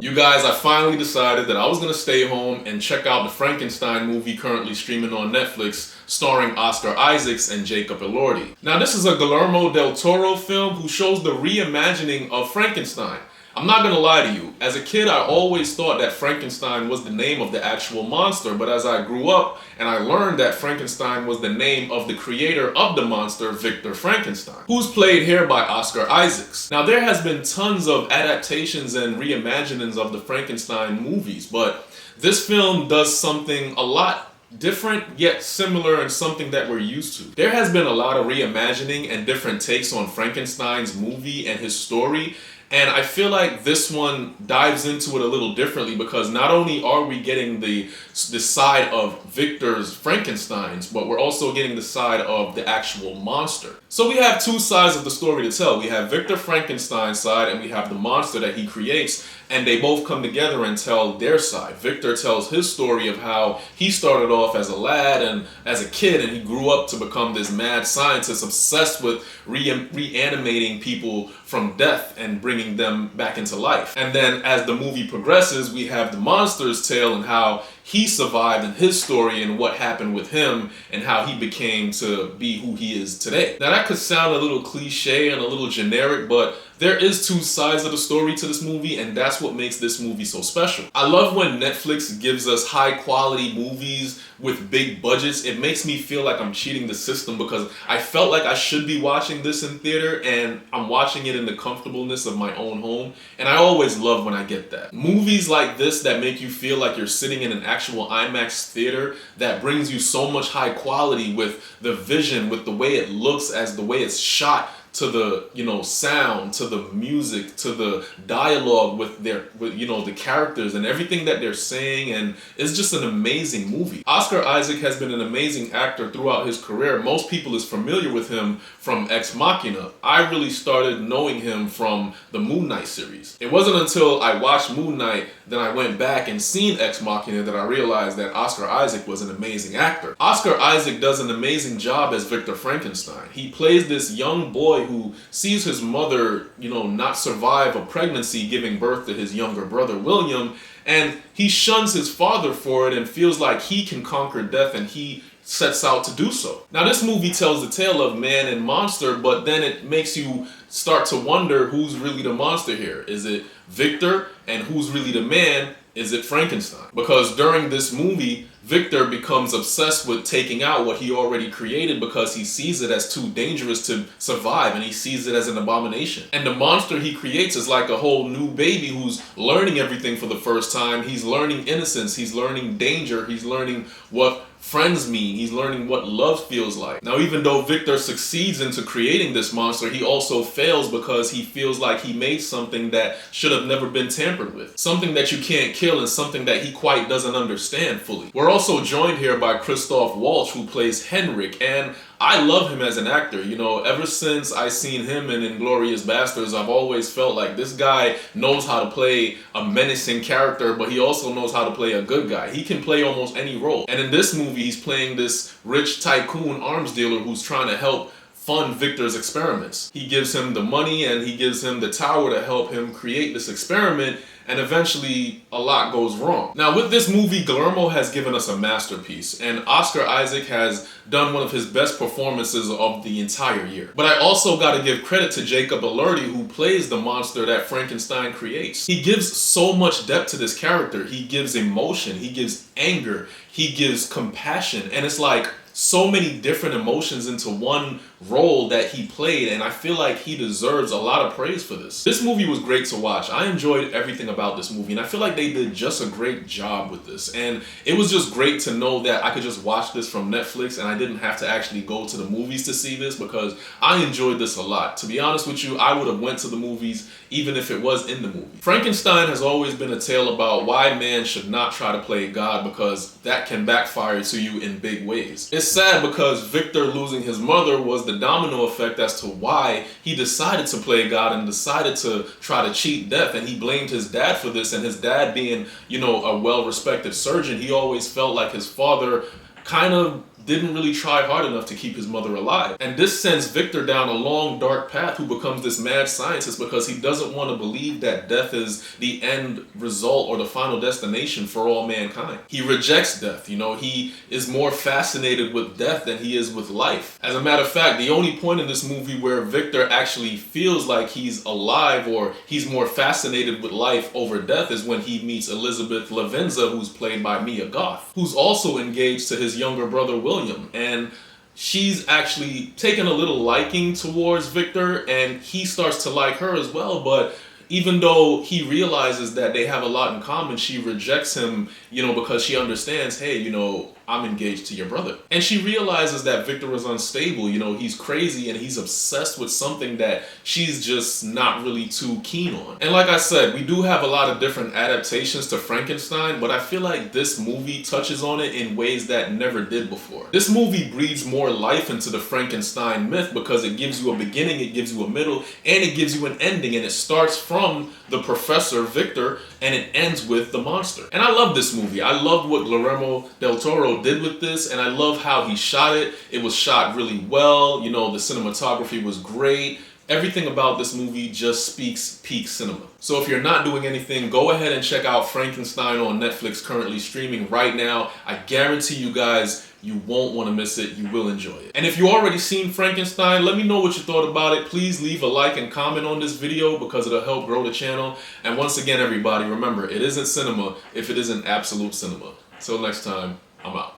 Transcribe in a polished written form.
You guys, I finally decided that I was going to stay home and check out the Frankenstein movie currently streaming on Netflix, starring Oscar Isaacs and Jacob Elordi. Now, this is a Guillermo del Toro film who shows the reimagining of Frankenstein. I'm not gonna lie to you, as a kid I always thought that Frankenstein was the name of the actual monster, but as I grew up and I learned that Frankenstein was the name of the creator of the monster, Victor Frankenstein, who's played here by Oscar Isaacs. Now there has been tons of adaptations and reimaginings of the Frankenstein movies, but this film does something a lot different yet similar and something that we're used to. There has been a lot of reimagining and different takes on Frankenstein's movie and his story. And I feel like this one dives into it a little differently because not only are we getting the side of Victor's Frankenstein's, but we're also getting the side of the actual monster. So we have two sides of the story to tell. We have Victor Frankenstein's side and we have the monster that he creates, and they both come together and tell their side. Victor tells his story of how he started off as a lad and as a kid, and he grew up to become this mad scientist obsessed with reanimating people from death and bringing them back into life. And then as the movie progresses, we have the monster's tale and how he survived in his story and what happened with him and how he became to be who he is today. Now that could sound a little cliche and a little generic, but there is two sides of the story to this movie, and that's what makes this movie so special. I love when Netflix gives us high quality movies with big budgets. It makes me feel like I'm cheating the system because I felt like I should be watching this in theater and I'm watching it in the comfortableness of my own home, and I always love when I get that. Movies like this that make you feel like you're sitting in an actual IMAX theater, that brings you so much high quality with the vision, with the way it looks, as the way it's shot, to the sound, to the music, to the dialogue with the characters and everything that they're saying, and it's just an amazing movie. Oscar Isaac has been an amazing actor throughout his career. Most people is familiar with him from Ex Machina. I really started knowing him from the Moon Knight series. It wasn't until I watched Moon Knight then I went back and seen Ex Machina that I realized that Oscar Isaac was an amazing actor. Oscar Isaac does an amazing job as Victor Frankenstein. He plays this young boy who sees his mother, not survive a pregnancy, giving birth to his younger brother, William, and he shuns his father for it and feels like he can conquer death, and he sets out to do so. Now this movie tells the tale of man and monster, but then it makes you start to wonder who's really the monster here. Is it Victor? And who's really the man? Is it Frankenstein? Because during this movie, Victor becomes obsessed with taking out what he already created because he sees it as too dangerous to survive, and he sees it as an abomination. And the monster he creates is like a whole new baby who's learning everything for the first time. He's learning innocence, he's learning danger, he's learning what friends mean, he's learning what love feels like. Now even though Victor succeeds into creating this monster, he also fails because he feels like he made something that should have never been tampered with. Something that you can't kill and something that he quite doesn't understand fully. We're also joined here by Christoph Waltz, who plays Henrik, and I love him as an actor. Ever since I seen him in Inglourious Basterds, I've always felt like this guy knows how to play a menacing character, but he also knows how to play a good guy. He can play almost any role. And in this movie, he's playing this rich tycoon arms dealer who's trying to help fund Victor's experiments. He gives him the money and he gives him the tower to help him create this experiment, and eventually a lot goes wrong. Now with this movie, Guillermo has given us a masterpiece, and Oscar Isaac has done one of his best performances of the entire year. But I also gotta give credit to Jacob Elordi, who plays the monster that Frankenstein creates. He gives so much depth to this character. He gives emotion, he gives anger, he gives compassion, and it's like so many different emotions into one role that he played, and I feel like he deserves a lot of praise for this. This movie was great to watch. I enjoyed everything about this movie, and I feel like they did just a great job with this. And it was just great to know that I could just watch this from Netflix and I didn't have to actually go to the movies to see this, because I enjoyed this a lot. To be honest with you, I would have went to the movies even if it was in the movie. Frankenstein has always been a tale about why man should not try to play God, because that can backfire to you in big ways. It's sad because Victor losing his mother was the domino effect as to why he decided to play God and decided to try to cheat death, and he blamed his dad for this. And his dad being, a well-respected surgeon, he always felt like his father kind of didn't really try hard enough to keep his mother alive. And this sends Victor down a long, dark path, who becomes this mad scientist because he doesn't want to believe that death is the end result or the final destination for all mankind. He rejects death, you know, he is more fascinated with death than he is with life. As a matter of fact, the only point in this movie where Victor actually feels like he's alive or he's more fascinated with life over death is when he meets Elizabeth Lavenza, who's played by Mia Goth, who's also engaged to his younger brother William, and she's actually taken a little liking towards Victor, and he starts to like her as well. But even though he realizes that they have a lot in common, she rejects him, you know, because she understands, hey, you know, I'm engaged to your brother. And she realizes that Victor is unstable, you know, he's crazy and he's obsessed with something that she's just not really too keen on. And like I said, we do have a lot of different adaptations to Frankenstein, but I feel like this movie touches on it in ways that never did before. This movie breathes more life into the Frankenstein myth because it gives you a beginning, it gives you a middle, and it gives you an ending, and it starts from the professor, Victor, and it ends with the monster. And I love this movie. I loved what Guillermo del Toro did with this, and I love how he shot it. It was shot really well. You know, the cinematography was great. Everything about this movie just speaks peak cinema. So if you're not doing anything, go ahead and check out Frankenstein on Netflix, currently streaming right now. I guarantee you guys, you won't want to miss it. You will enjoy it. And if you already seen Frankenstein, let me know what you thought about it. Please leave a like and comment on this video because it'll help grow the channel. And once again, everybody, remember, it isn't cinema if it isn't absolute cinema. Till next time, I'm out.